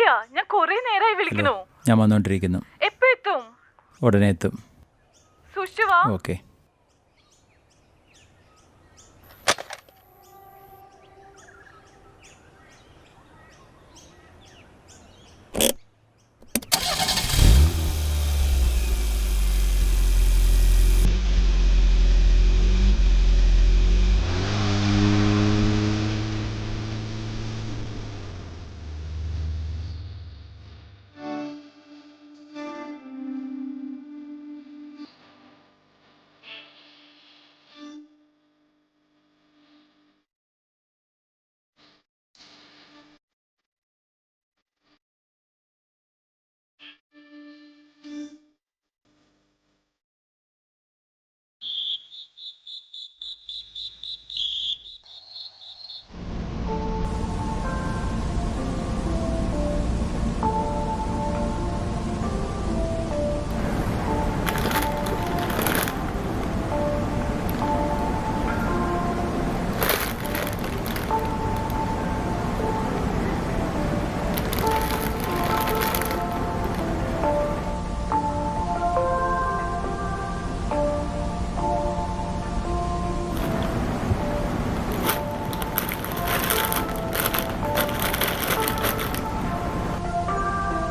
എവിടെയാ? ഞാൻ കുറേ നേരമായി വിളിക്കുന്നു. ഞാൻ വന്നുകൊണ്ടിരിക്കുന്നു. എപ്പോ എത്തും? ഉടനെ എത്തും. സൂക്ഷിച്ചു വാ. ഓക്കെ.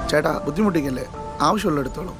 ചേട്ടാ ബുദ്ധിമുട്ടിക്കല്ലേ, ആവശ്യമുള്ള എടുത്തോളൂ.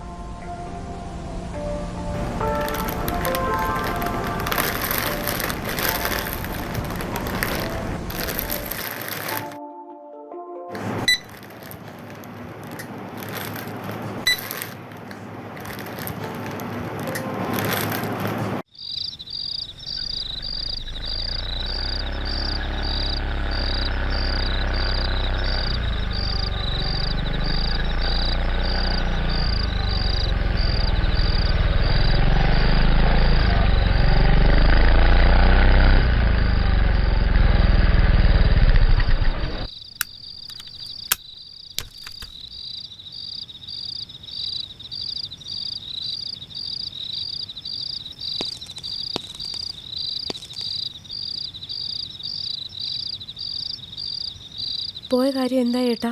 പോയ കാര്യം എന്താ ഏട്ടാ?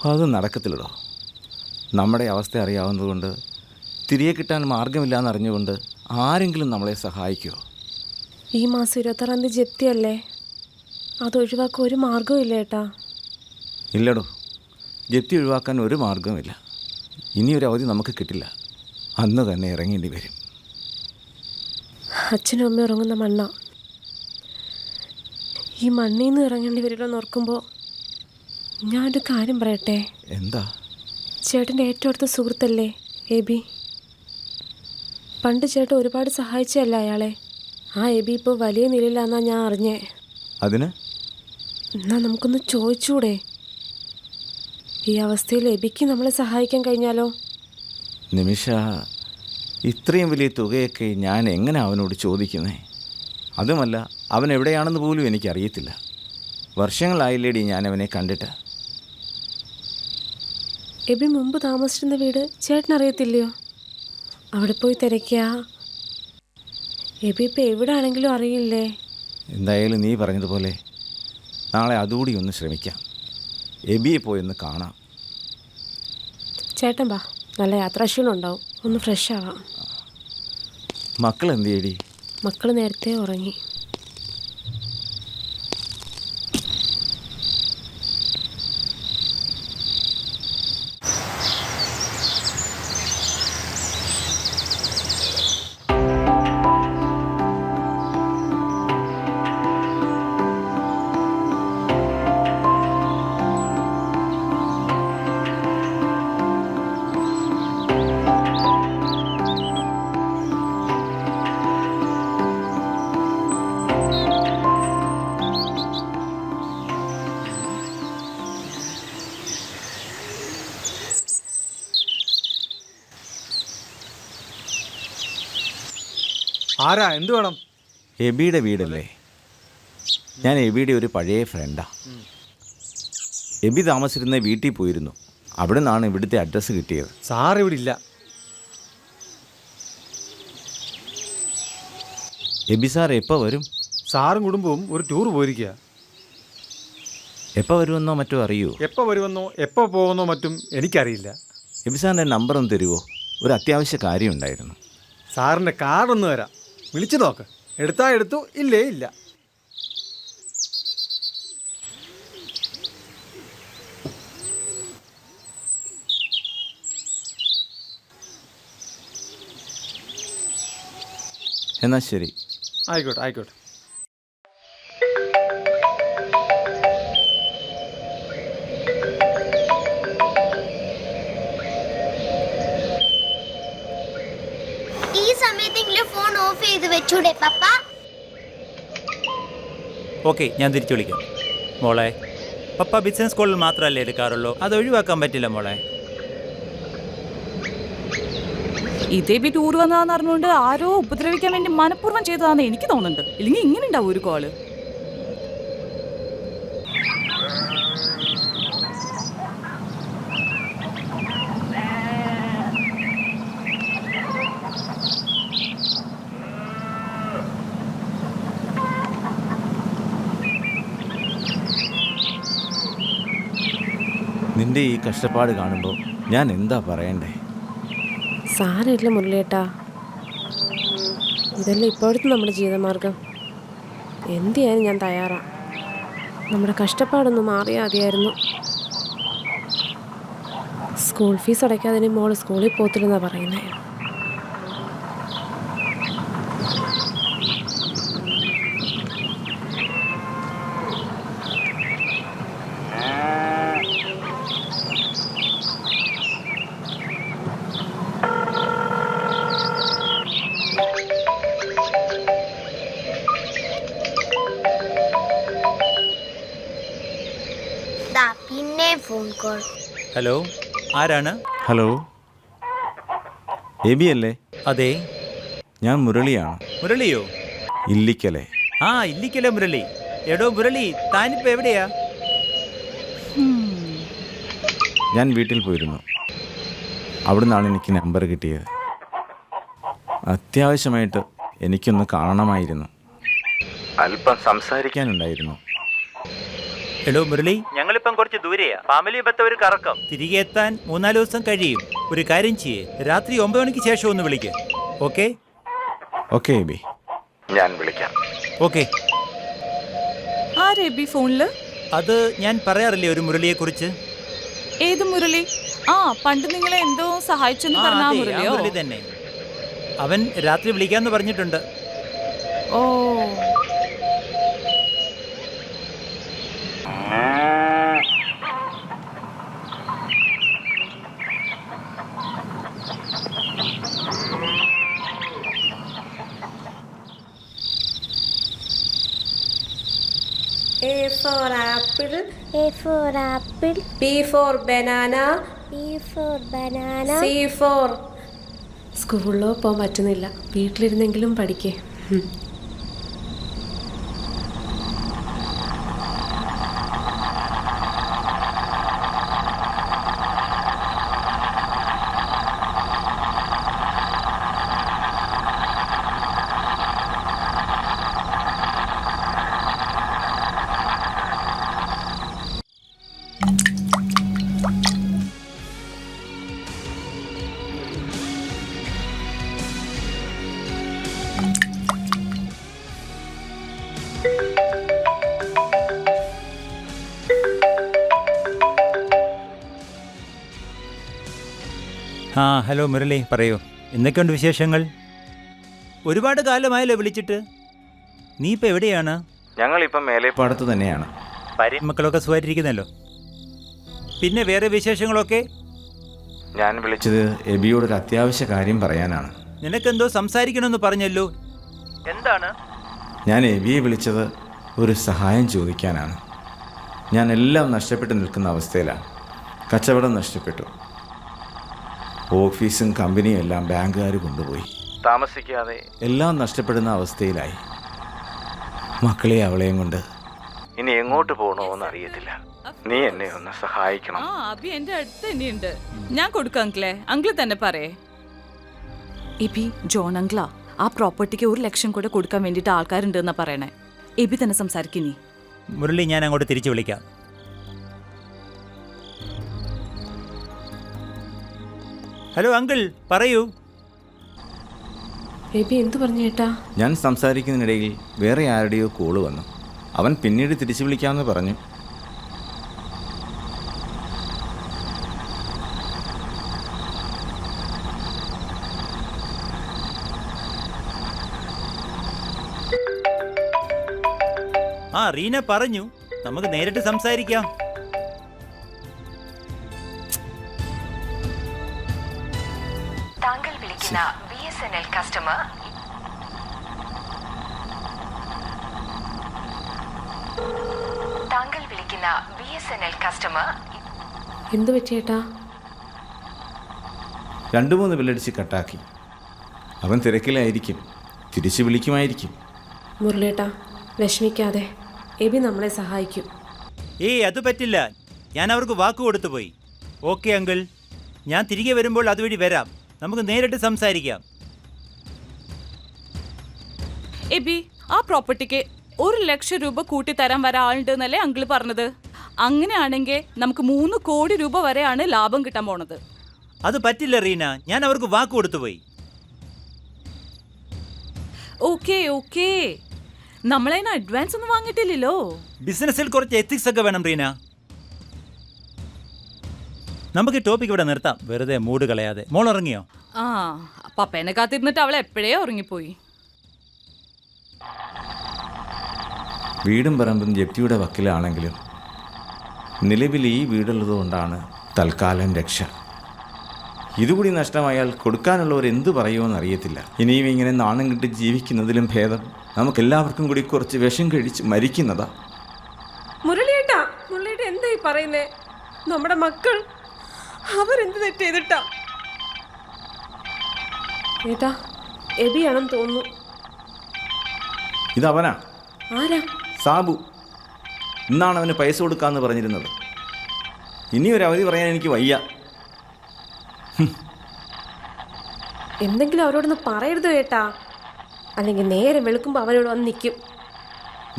അത് നടക്കത്തില്ലടോ. നമ്മുടെ അവസ്ഥ അറിയാവുന്നതുകൊണ്ട് തിരികെ കിട്ടാൻ മാർഗമില്ലാന്ന് അറിഞ്ഞുകൊണ്ട് ആരെങ്കിലും നമ്മളെ സഹായിക്കുമോ? ഈ മാസം 26-ാം തീയതി ജപ്തിയല്ലേ, അതൊഴിവാക്കാൻ ഒരു മാർഗവും ഇല്ല ഏട്ടാ. ഇല്ലടോ, ജപ്തി ഒഴിവാക്കാൻ ഒരു മാർഗവുമില്ല. ഇനിയൊരു അവധി നമുക്ക് കിട്ടില്ല, അന്ന് തന്നെ ഇറങ്ങേണ്ടി വരും. അച്ഛനും അമ്മയും ഇറങ്ങുന്ന മണ്ണ, ഈ മണ്ണിൽ നിന്ന് ഇറങ്ങേണ്ടി വരുമല്ലോ ഓർക്കുമ്പോൾ ഞാനൊരു കാര്യം പറയട്ടെ. എന്താ? ചേട്ടൻ്റെ ഏറ്റവും അടുത്ത സുഹൃത്തല്ലേ എബി? പണ്ട് ചേട്ടൻ ഒരുപാട് സഹായിച്ചല്ല അയാളെ. ആ എബി ഇപ്പോൾ വലിയ നിലയിലാണെന്നാണ് ഞാൻ അറിഞ്ഞേ. അതിന് എന്നാൽ നമുക്കൊന്ന് ചോദിച്ചൂടെ, ഈ അവസ്ഥയിൽ എബിക്ക് നമ്മളെ സഹായിക്കാൻ കഴിഞ്ഞാലോ? നിമിഷ, ഇത്രയും വലിയ തുകയൊക്കെ ഞാൻ എങ്ങനെ അവനോട് ചോദിക്കുന്നേ? അതുമല്ല, അവൻ എവിടെയാണെന്ന് പോലും എനിക്കറിയത്തില്ല. വർഷങ്ങളായില്ലേടി ഞാൻ അവനെ കണ്ടിട്ട്. എബി മുമ്പ് താമസിച്ചിരുന്ന വീട് ചേട്ടനറിയത്തില്ലയോ? അവിടെ പോയി തിരക്കിയ എബി ഇപ്പം എവിടെ ആണെങ്കിലും അറിയില്ലേ? എന്തായാലും നീ പറഞ്ഞതുപോലെ നാളെ അതുകൂടി ഒന്ന് ശ്രമിക്കാം. എബിയെ പോയി ഒന്ന് കാണാം. ചേട്ടൻ വാ, നല്ല യാത്രാക്ഷീണം ഉണ്ടാവും, ഒന്ന് ഫ്രഷ് ആവാം. മക്കൾ എന്ത് ചെയ്യടി? മക്കൾ നേരത്തെ ഉറങ്ങി. ആരാ? എന്തു വേണം? എബിയുടെ വീടല്ലേ? ഞാൻ എബിയുടെ ഒരു പഴയ ഫ്രണ്ടാ. എബി താമസിച്ചിരുന്ന വീട്ടിൽ പോയിരുന്നു. അവിടെ നിന്നാണ് ഇവിടുത്തെ അഡ്രസ്സ് കിട്ടിയത്. സാർ ഇവിടെ ഇല്ല. എബി സാർ എപ്പോൾ വരും? സാറും കുടുംബവും ഒരു ടൂർ പോയിരിക്കുക. എപ്പോൾ വരുമെന്നോ മറ്റോ അറിയുമോ? എപ്പോൾ വരുമെന്നോ എപ്പോൾ പോകുന്നോ മറ്റും എനിക്കറിയില്ല. എബിസാറിൻ്റെ നമ്പർ ഒന്ന് തരുമോ? ഒരു അത്യാവശ്യ കാര്യം ഉണ്ടായിരുന്നു. സാറിൻ്റെ കാർഡൊന്ന് തരാം, വിളിച്ചു നോക്ക്. എടുത്താ എടുത്തു, ഇല്ലേ ഇല്ല. എന്നാൽ ശരി. ആയിക്കോട്ടെ ആയിക്കോട്ടെ. ഈ സമയത്തെങ്കിലും ഫോൺ ഓഫ് ചെയ്ത് വെച്ചൂടെ പപ്പ? ഓക്കെ, ഞാൻ തിരിച്ചു വിളിക്കാം. മോളെ, പപ്പ ബിസിനസ് കോളിൽ മാത്രമല്ലേ എടുക്കാറുള്ളൂ, അത് ഒഴിവാക്കാൻ പറ്റില്ല മോളെ. ഇതേ ബി ടൂർ വന്നതാന്ന് അറിഞ്ഞുകൊണ്ട് ആരോ ഉപദ്രവിക്കാൻ വേണ്ടി മനഃപൂർവ്വം ചെയ്തതാന്ന് എനിക്ക് തോന്നുന്നുണ്ട്. ഇല്ലെങ്കിൽ ഇങ്ങനെ ഉണ്ടാവും ഒരു കോള്. നിന്റെ ഈ കഷ്ടപ്പാട് കാണുമ്പോൾ ഞാൻ എന്താ പറയണ്ടേ? സാരമില്ല മുരളിയേട്ടാ, ഇതല്ലേ ഇപ്പോഴത്തെ നമ്മുടെ ജീവിതമാർഗം. എന്ത് ചെയ്യാനും ഞാൻ തയ്യാറാണ്. നമ്മുടെ കഷ്ടപ്പാടൊന്നും മാറിയാൽ മതിയായിരുന്നു. സ്കൂൾ ഫീസ് അടയ്ക്കാതെ മോള് സ്കൂളിൽ പോത്തില്ലെന്നാണ് പറയുന്നത്. പിന്നെ ഫോൺ കോൾ. ഹലോ, ആരാണ്? ഹലോ, എബി അല്ലേ? അതെ, ഞാൻ മുരളിയാണ്. മുരളിയോ? ഇല്ലിക്കലെ. ആ, ഇല്ലിക്കലെ മുരളി. എടോ മുരളി, താനിപ്പോൾ എവിടെയാ? ഞാൻ വീട്ടിൽ പോയിരുന്നു. അവിടെ നിന്നാണ് എനിക്ക് നമ്പർ കിട്ടിയത്. അത്യാവശ്യമായിട്ട് എനിക്കൊന്ന് കാണണമായിരുന്നു. അല്പം സംസാരിക്കാനുണ്ടായിരുന്നു. എടോ മുരളി, ഞങ്ങളിപ്പം കുറച്ച് ദൂരെയാ. ഫാമിലി ബത്ത ഒരു കറക്കം. തിരികെ എത്താൻ 3-4 ദിവസം കഴിയും. ഒരു കാര്യം ചെയ്യേ, രാത്രി 9 മണിക്ക് ശേഷം ഒന്ന് വിളിക്ക്. ഓക്കെ? ഓക്കെ എബി, ഞാൻ വിളിക്കാം. ഓക്കെ. ആരേ ബി ഫോണില്? അത് ഞാൻ പറയാറില്ലേ ഒരു മുരളിയെ കുറിച്ച്. ഏത് മുരളി? ആ, പണ്ട് നിങ്ങളെ എന്തോ സഹായിച്ചെന്ന് പറഞ്ഞ മുരളിയോ? മുരളി തന്നെ. അവൻ രാത്രി വിളിക്കാന്ന് പറഞ്ഞിട്ടുണ്ട്. ഓ, A for apple, A for apple, B for banana, B for banana, C for. സ്കൂളിലോ പോകാൻ പറ്റുന്നില്ല, വീട്ടിലിരുന്നെങ്കിലും പഠിക്കേ. ആ, ഹലോ മുരളി, പറയൂ, എന്തൊക്കെയുണ്ട് വിശേഷങ്ങൾ? ഒരുപാട് കാലമായല്ലോ വിളിച്ചിട്ട്. നീ ഇപ്പം എവിടെയാണ്? ഞങ്ങളിപ്പം മേലേപ്പാടത്ത് തന്നെയാണ്. ഭാര്യയും മക്കളൊക്കെ സുഖമായിട്ടിരിക്കുന്നല്ലോ. പിന്നെ വേറെ വിശേഷങ്ങളൊക്കെ? ഞാൻ വിളിച്ചത് എബിയോടൊരു അത്യാവശ്യ കാര്യം പറയാനാണ്. നിനക്കെന്തോ സംസാരിക്കണമെന്ന് പറഞ്ഞല്ലോ, എന്താണ്? ഞാൻ എബിയെ വിളിച്ചത് ഒരു സഹായം ചോദിക്കാനാണ്. ഞാൻ എല്ലാം നഷ്ടപ്പെട്ട് നിൽക്കുന്ന അവസ്ഥയിലാണ്. കച്ചവടം നഷ്ടപ്പെട്ടു, ഓഫീസും കമ്പനിയും എല്ലാം ബാങ്കുകാർ കൊണ്ടുപോയി. താമസിക്കാതെ എല്ലാം നഷ്ടപ്പെടുന്ന അവസ്ഥയിലായി. മക്കളെ അവളെയും കൊണ്ട് ഇനി എങ്ങോട്ട് പോകണമെന്ന് അറിയത്തില്ല. നീ എന്നെ ഒന്ന് സഹായിക്കണം. ആ, അബി എന്റെ അടുത്ത് തന്നെയുണ്ട്. ഞാൻ കൊടുക്കാം അങ്കിളെ. അങ്കിള് തന്നെ പറയേ. എബി, ജോൺ അങ്കിളാ ആ പ്രോപ്പർട്ടിക്ക് 1 ലക്ഷം കൂടെ കൊടുക്കാൻ വേണ്ടിയിട്ട് ആൾക്കാരുണ്ട് എന്നാ പറയണേ. എബി തന്നെ സംസാരിക്കുന്നേ. മുരളി, ഞാൻ അങ്ങോട്ട് തിരിച്ചു വിളിക്കാം. ഹലോ അങ്കിൾ, പറയൂ. എബി എന്തു പറഞ്ഞു ചേട്ടാ? ഞാൻ സംസാരിക്കുന്നതിനിടയിൽ വേറെ ആരുടെയോ കോള് വന്നു. അവൻ പിന്നീട് തിരിച്ചു വിളിക്കാമെന്ന് പറഞ്ഞു. ആ, റീന പറഞ്ഞു നമുക്ക് നേരിട്ട് സംസാരിക്കാം. താങ്കൾ വിളിക്കുന്ന BSNL കസ്റ്റമർ എന്തു പറ്റിയേട്ടാ? 2-3 ബില്ലടിച്ച് കട്ടാക്കി. അവൻ തിരക്കിലായിരിക്കും, തിരിച്ചു വിളിക്കുമായിരിക്കും. മുരളേട്ടാ, വിഷമിക്കാതെ, എബി നമ്മളെ സഹായിക്കും. ഏയ്, അത് പറ്റില്ല. ഞാൻ അവർക്ക് വാക്ക് കൊടുത്തു പോയി. ഓക്കെ അങ്കിൾ, ഞാൻ തിരികെ വരുമ്പോൾ അതുവഴി വരാം. നമുക്ക് നേരിട്ട് സംസാരിക്കാം. എബി, ആ പ്രോപ്പർട്ടിക്ക് 1 ലക്ഷം രൂപ കൂട്ടിത്തരാൻ വരാൻ ആളുണ്ടെന്നല്ലേ അങ്കിള് പറഞ്ഞത്? അങ്ങനെയാണെങ്കിൽ നമുക്ക് 3 കോടി രൂപ വരെയാണ് ലാഭം കിട്ടാൻ പോണത്. അത് പറ്റില്ല റീന, ഞാൻ അവർക്ക് വാക്ക് കൊടുത്തു പോയി. ഓക്കെ ഓക്കെ, നമ്മളതിന് അഡ്വാൻസ് ഒന്നും വാങ്ങിയിട്ടില്ലല്ലോ. ബിസിനസ്സിൽ കുറച്ച് എത്തിക്സ് ഒക്കെ വേണം റീന. നമുക്ക് ടോപ്പിക് ഇവിടെ നിർത്താം, വെറുതെ മൂഡ് കളയാതെ. മോൾ ഇറങ്ങിയോ? ആ, പപ്പേനെ കാത്തിരുന്നിട്ട് അവൾ എപ്പോഴേ ഉറങ്ങിപ്പോയി. വീടും പറമ്പും ജപ്തിയുടെ വക്കിലാണെങ്കിലും നിലവിൽ ഈ വീടുള്ളതുകൊണ്ടാണ് തൽക്കാലം രക്ഷ. ഇതുകൂടി നഷ്ടമായാൽ കൊടുക്കാനുള്ളവർ എന്തു പറയുമെന്ന് അറിയത്തില്ല. ഇനിയും ഇങ്ങനെ നാണം കിട്ടി ജീവിക്കുന്നതിലും ഭേദം നമുക്കെല്ലാവർക്കും കൂടി കുറച്ച് വിഷം കഴിച്ച് മരിക്കുന്നതാ. മുരളിയേട്ടാ, മുരളിയേട്ടാ എന്തായി പറയുന്നേ? നമ്മുടെ മക്കൾ അവരെന്ത് തെറ്റ് ചെയ്തിട്ടാ? ഏട്ടാ, എബിയാണെന്ന് തോന്നുന്നു. ഇതവനാ, ആരാ? സാബു. ഇന്നാണ് അവന് പൈസ കൊടുക്കാമെന്ന് പറഞ്ഞിരുന്നത്. ഇനിയൊരു അവധി പറയാൻ എനിക്ക് വയ്യ. എന്തെങ്കിലും അവരോടൊന്ന് പറയരുത് കേട്ടാ, അല്ലെങ്കിൽ നേരെ വെളുക്കുമ്പോൾ അവരോട് വന്ന് നിൽക്കും.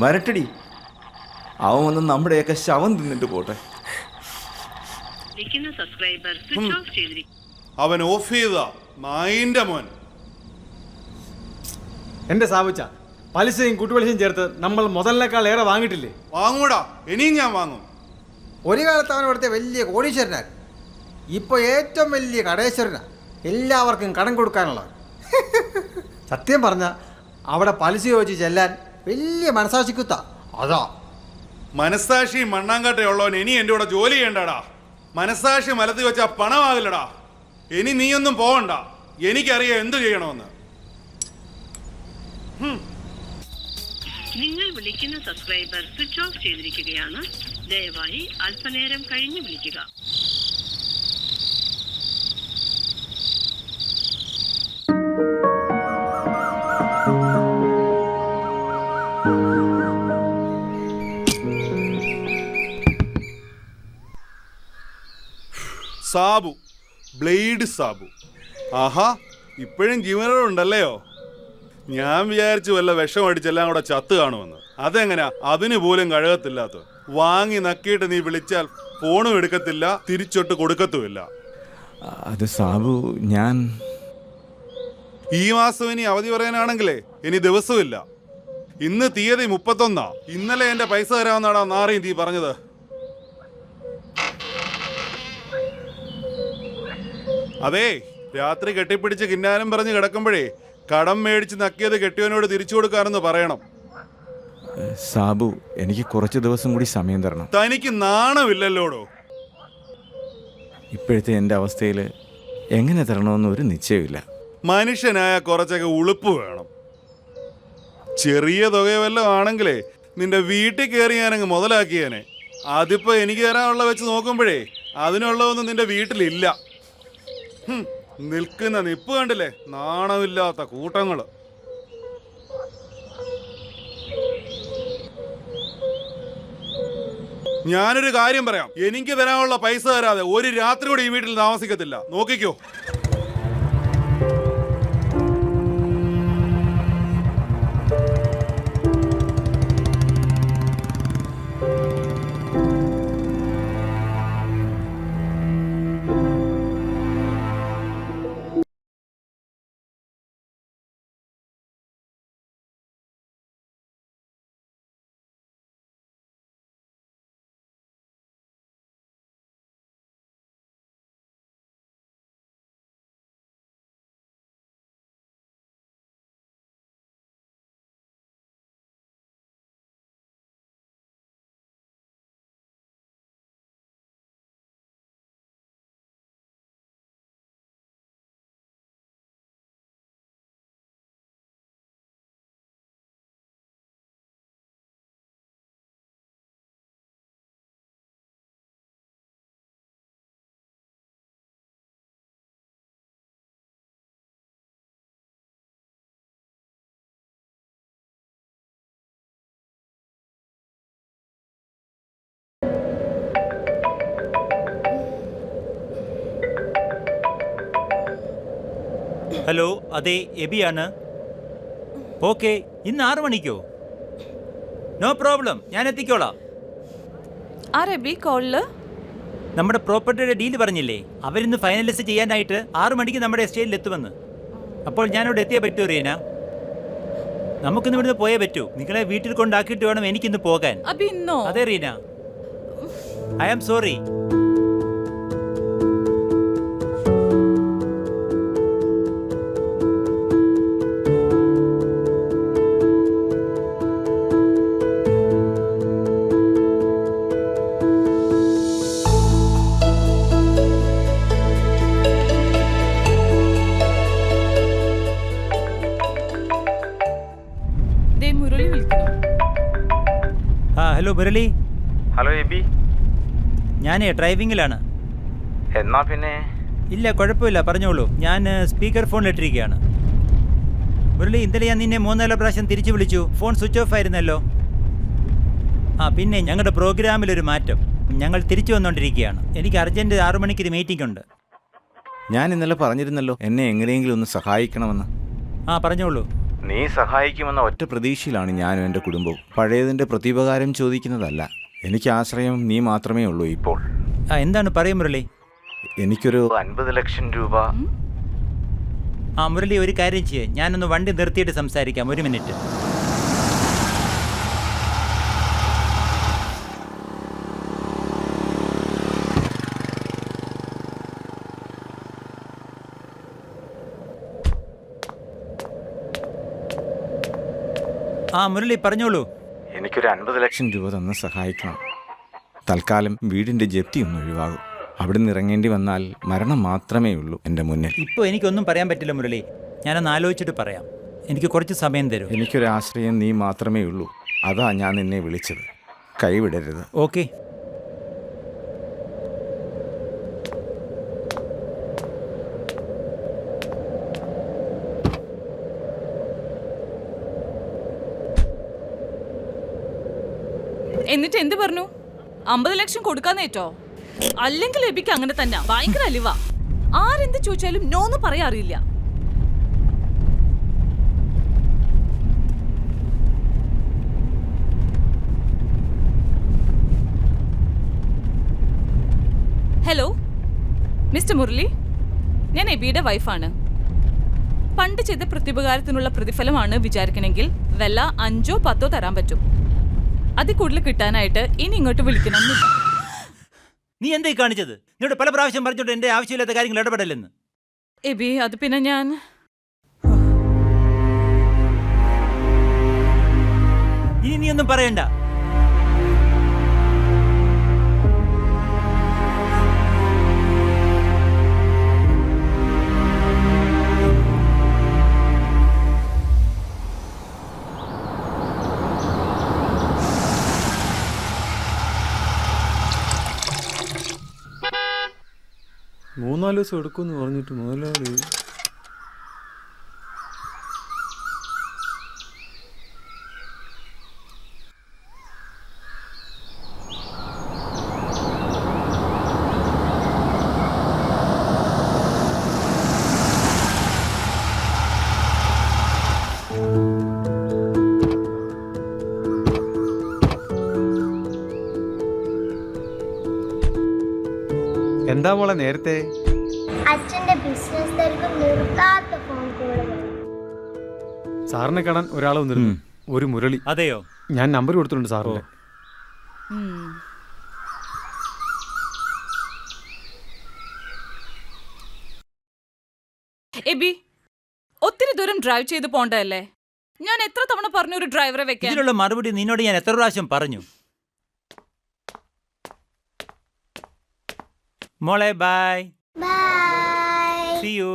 വരട്ടടി, അവൻ വന്ന് നമ്മുടെയൊക്കെ ശവം തിന്നിട്ട് പോട്ടെ. അവൻ ഓഫ് ചെയ്താ നായിന്റെ മോൻ. എൻ്റെ സാബുച്ച, പലിശയും കുട്ടുപലിശയും ചേർത്ത് നമ്മൾ മുതലിനേക്കാൾ ഏറെ വാങ്ങിയിട്ടില്ലേ? വാങ്ങൂടാ, ഇനിയും ഞാൻ വാങ്ങും. ഒരു കാലത്ത് അവൻ ഇവിടുത്തെ വലിയ കോടീശ്വരനാണ്. ഇപ്പോൾ ഏറ്റവും വലിയ കടേശ്വരനാണ്, എല്ലാവർക്കും കടം കൊടുക്കാനുള്ളത്. സത്യം പറഞ്ഞ അവിടെ പലിശ ചോദിച്ച് ചെല്ലാൻ വലിയ മനസാക്ഷിക്കുത്താ. അതാ മനസാക്ഷി മണ്ണാങ്കട്ടയുള്ളവൻ ഇനി എൻ്റെ കൂടെ ജോലി ചെയ്യണ്ടടാ. മനസാക്ഷി മലത്തി വെച്ചാൽ പണമാകില്ലടാ. ഇനി നീയൊന്നും പോവണ്ട, എനിക്കറിയാം എന്തു ചെയ്യണമെന്ന്. നിങ്ങൾ വിളിക്കുന്ന സബ്സ്ക്രൈബർ സ്വിച്ച് ഓഫ് ചെയ്തിരിക്കുകയാണ്. ദയവായി അല്പനേരം കഴിഞ്ഞ് വിളിക്കുക. സാബു, ബ്ലേഡ് സാബു. ആഹാ, ഇപ്പോഴും ജീവനോടുണ്ടല്ലയോ? ഞാൻ വിചാരിച്ചു വല്ല വിഷം അടിച്ചെല്ലാം കൂടെ ചത്ത് കാണുമെന്ന്. അതെങ്ങനാ? അതിന് പോലും കഴകത്തില്ലാത്ത. വാങ്ങി നക്കിയിട്ട് നീ വിളിച്ചാൽ ഫോണും എടുക്കത്തില്ല, തിരിച്ചൊട്ട് കൊടുക്കത്തുമില്ല. അത് സാബു, ഞാൻ ഈ മാസം ഇനി അവധി പറയാനാണെങ്കിലേ ഇനി ദിവസമില്ല. ഇന്ന് തീയതി 31. ഇന്നലെ എന്റെ പൈസ തരാമെന്നാടാ നാറിയും തീ പറഞ്ഞത്. അതേ, രാത്രി കെട്ടിപ്പിടിച്ച് കിന്നാരം പറഞ്ഞ് കിടക്കുമ്പോഴേ കടം മേടിച്ച് നക്കിയത് കെട്ടിയവനോട് തിരിച്ചു കൊടുക്കാനെന്ന് പറയണം. സാബു, എനിക്ക് കുറച്ച് ദിവസം കൂടി സമയം തരണം. തനിക്ക് നാണമില്ലല്ലോടോ. ഇപ്പോഴത്തെ എൻ്റെ അവസ്ഥയിൽ എങ്ങനെ തരണമെന്ന് ഒരു നിശ്ചയമില്ല. മനുഷ്യനായ കുറച്ചൊക്കെ ഉളുപ്പ് വേണം. ചെറിയ തുക വല്ലതും ആണെങ്കിലേ നിന്റെ വീട്ടിൽ കയറി ഞാനങ്ങ് മുതലാക്കിയേനെ. അതിപ്പോ എനിക്ക് തരാനുള്ള വെച്ച് നോക്കുമ്പോഴേ അതിനുള്ളതൊന്നും നിന്റെ വീട്ടിലില്ല. നിൽക്കുന്ന നിപ്പ് കണ്ടില്ലേ, നാണമില്ലാത്ത കൂട്ടങ്ങള്. ഞാനൊരു കാര്യം പറയാം, എനിക്ക് തരാനുള്ള പൈസ തരാതെ ഒരു രാത്രി കൂടി ഈ വീട്ടിൽ താമസിക്കത്തില്ല. നോക്കിക്കോ. ഹലോ, അതെ, എബിയാണ്. ഓക്കെ, ഇന്ന് 6 മണിക്കോ? നോ പ്രോബ്ലം, ഞാൻ എത്തിക്കോളാം. ആരാ എബി കോളില്? നമ്മുടെ പ്രോപ്പർട്ടിയുടെ ഡീല് പറഞ്ഞില്ലേ, അവരിന്ന് ഫൈനലൈസ് ചെയ്യാനായിട്ട് 6 മണിക്ക് നമ്മുടെ എസ്റ്റേറ്റിൽ എത്തുമെന്ന്. അപ്പോൾ ഞാനിവിടെ എത്തിയേ പറ്റൂ റീന. നമുക്കിന്ന് ഇവിടുന്ന് പോയേ പറ്റൂ. നിങ്ങളെ വീട്ടിൽ കൊണ്ടാക്കിയിട്ട് വേണം എനിക്കിന്ന് പോകാൻ. അബി ഇന്നോ? അതെ റീന, ഐ ആം സോറി. ദേ മുരളി വിളിക്കുന്നു. ഹലോ മുരളി. ഹലോ എബി. ഞാനേ ഡ്രൈവിങ്ങിലാണ്. എന്നാ പിന്നെ? ഇല്ല, കുഴപ്പമില്ല, പറഞ്ഞോളൂ. ഞാൻ സ്പീക്കർ ഫോണിലിട്ടിരിക്കുകയാണ്. മുരളി, ഇന്നലെ ഞാൻ നിന്നെ 3-4 പ്രാവശ്യം തിരിച്ചു വിളിച്ചു. ഫോൺ സ്വിച്ച് ഓഫ് ആയിരുന്നല്ലോ. പിന്നെ ഞങ്ങളുടെ പ്രോഗ്രാമിലൊരു മാറ്റം. ഞങ്ങൾ തിരിച്ചു വന്നുകൊണ്ടിരിക്കുകയാണ്. എനിക്ക് അർജൻറ്റ് 6 മണിക്ക് ഒരു മീറ്റിംഗ് ഉണ്ട്. ഞാൻ ഇന്നലെ പറഞ്ഞിരുന്നല്ലോ എന്നെ എങ്ങനെയെങ്കിലും ഒന്ന് സഹായിക്കണമെന്ന്. പറഞ്ഞോളൂ. നീ സഹായിക്കുമെന്ന ഒറ്റ പ്രതീക്ഷയിലാണ് ഞാനും എൻ്റെ കുടുംബവും. പഴയതിൻ്റെ പ്രത്യുപകാരം ചോദിക്കുന്നതല്ല. എനിക്ക് ആശ്രയം നീ മാത്രമേ ഉള്ളൂ ഇപ്പോൾ. എന്താണ് പറയും മുരളി? എനിക്കൊരു 50 ലക്ഷം രൂപ. മുരളി, ഒരു കാര്യം ചെയ്യേ, ഞാനൊന്ന് വണ്ടി നിർത്തിയിട്ട് സംസാരിക്കാം. 1 മിനിറ്റ്. മുരളി, പറഞ്ഞോളൂ. എനിക്കൊരു 50 ലക്ഷം രൂപ തന്ന് സഹായിക്കണം. തൽക്കാലം വീടിൻ്റെ ജപ്തി ഒന്ന് ഒഴിവാകും. അവിടെ നിന്ന് ഇറങ്ങേണ്ടി വന്നാൽ മരണം മാത്രമേ ഉള്ളൂ എൻ്റെ മുന്നിൽ. ഇപ്പോൾ എനിക്കൊന്നും പറയാൻ പറ്റില്ല മുരളി. ഞാനൊന്ന് ആലോചിച്ചിട്ട് പറയാം. എനിക്ക് കുറച്ച് സമയം തരും. എനിക്കൊരു ആശ്രയം നീ മാത്രമേ ഉള്ളൂ. അതാ ഞാൻ നിന്നെ വിളിച്ചത്. കൈവിടരുത്. ഓക്കെ. എന്നിട്ട് എന്ത് പറഞ്ഞു? 50 ലക്ഷം കൊടുക്കാന്നേറ്റോ? അല്ലെങ്കിൽ എബിക്ക് അങ്ങനെ തന്നെ ഭയങ്കര അലിവാ. ആരെന്ത് ചോദിച്ചാലും നോന്ന് പറയാറില്ല. ഹലോ മിസ്റ്റർ മുരളി, ഞാൻ എബിയുടെ വൈഫാണ്. പണ്ട് ചെയ്ത പ്രത്യുപകാരത്തിനുള്ള പ്രതിഫലമാണ് വിചാരിക്കണമെങ്കിൽ വല്ല 5 or 10 തരാൻ പറ്റും. അതിൽ കൂടുതൽ കിട്ടാനായിട്ട് ഇനി ഇങ്ങോട്ട് വിളിക്കണം. നീ എന്തായി കാണിച്ചത്? നിന്നോട് പല പ്രാവശ്യം പറഞ്ഞോട്ട് എൻ്റെ ആവശ്യമില്ലാത്ത കാര്യങ്ങൾ ഇടപെടലെന്ന്. എബി, അത് പിന്നെ ഞാൻ ഇനി നീ ഒന്നും പറയണ്ട. മൂന്നാല് ദിവസം എടുക്കുമെന്ന് പറഞ്ഞിട്ട് മുതലാളി. എന്താ മോളെ നേരത്തെ? അച്ഛന്റെ ബിസിനസ് തിരക്കും നിർത്താത്ത ഫോൺ കോളുകൾ. സാറിനെ കാണാൻ ഒരാളെ വന്നിരുന്നു, ഒരു മുരളി. അതെയോ? ഞാൻ നമ്പർ കൊടുത്തിട്ടുണ്ട് സാറിന്. എബി, ഒത്തിരി ദൂരം ഡ്രൈവ് ചെയ്ത് പോണ്ടല്ലേ? ഞാൻ എത്ര തവണ പറഞ്ഞു ഒരു ഡ്രൈവറെ വെക്കാൻ? ഇതിനുള്ള മറുപടി നിന്നോട് ഞാൻ എത്ര പ്രാവശ്യം പറഞ്ഞു? മോളെ, ബൈ. ബൈ. See you.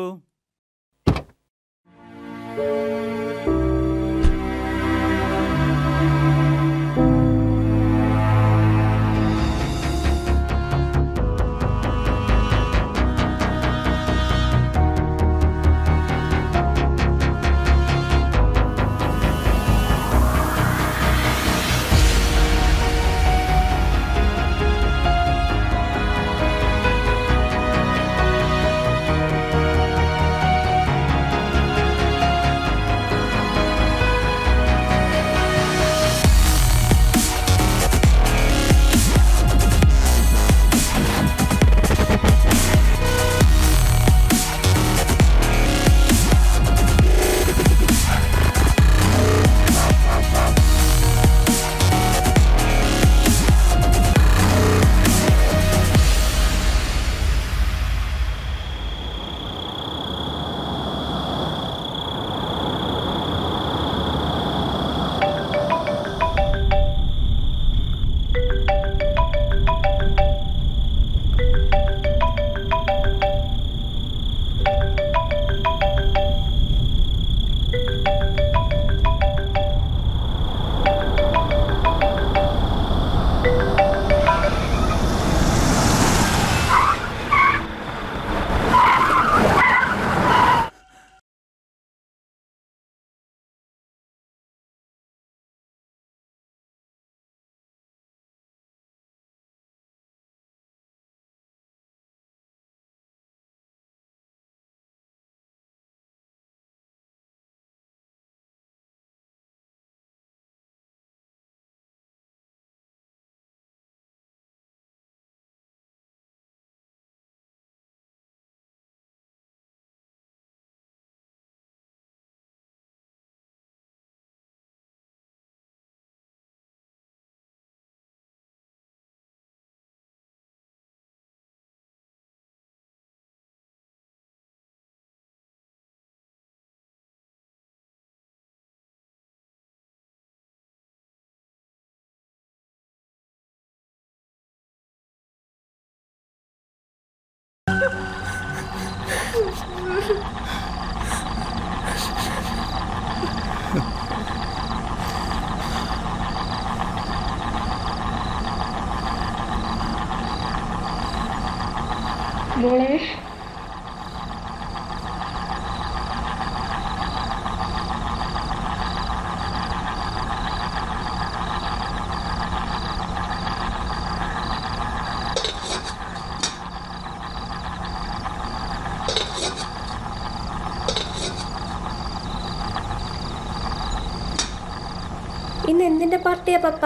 ഇന്ന് എന്തിന്റെ പാർട്ടിയാ പപ്പ?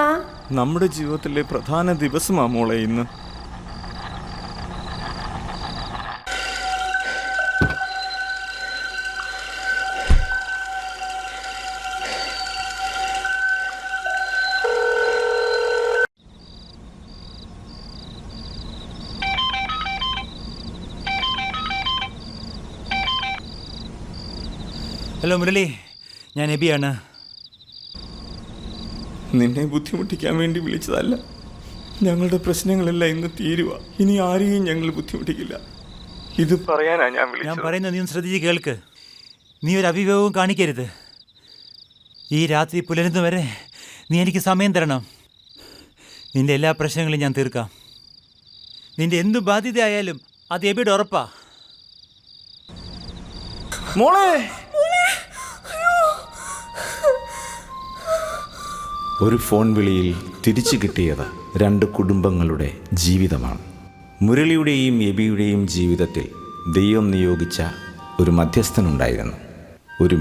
നമ്മുടെ ജീവിതത്തിലെ പ്രധാന ദിവസമാ മോളെ ഇന്ന്. ഹലോ മുരളി, ഞാൻ എബിയാണ്. നിന്നെ ബുദ്ധിമുട്ടിക്കാൻ വേണ്ടി വിളിച്ചതല്ല. ഞങ്ങളുടെ പ്രശ്നങ്ങളെല്ലാം ഇന്ന് തീരുക. ഇനി ആരെയും ഞങ്ങൾ ബുദ്ധിമുട്ടിക്കില്ല. ഇത് പറയാനാ ഞാൻ ഞാൻ വിളിച്ചത്. പറയുന്നത് നീ ഒന്ന് ശ്രദ്ധിച്ച് കേൾക്ക്. നീ ഒരു അവിവേകവും കാണിക്കരുത്. ഈ രാത്രി പുലരുന്നവരെ നീ എനിക്ക് സമയം തരണം. നിന്റെ എല്ലാ പ്രശ്നങ്ങളും ഞാൻ തീർക്കാം. നിന്റെ എന്തു ബാധ്യതയായാലും അത് എബിയുടെ ഉറപ്പാ. മോളെ, ഒരു ഫോൺ വിളിയിൽ തിരിച്ചു കിട്ടിയത് 2 കുടുംബങ്ങളുടെ ജീവിതമാണ്. മുരളിയുടെയും എബിയുടെയും ജീവിതത്തിൽ ദൈവം നിയോഗിച്ച ഒരു മധ്യസ്ഥനുണ്ടായിരുന്നു.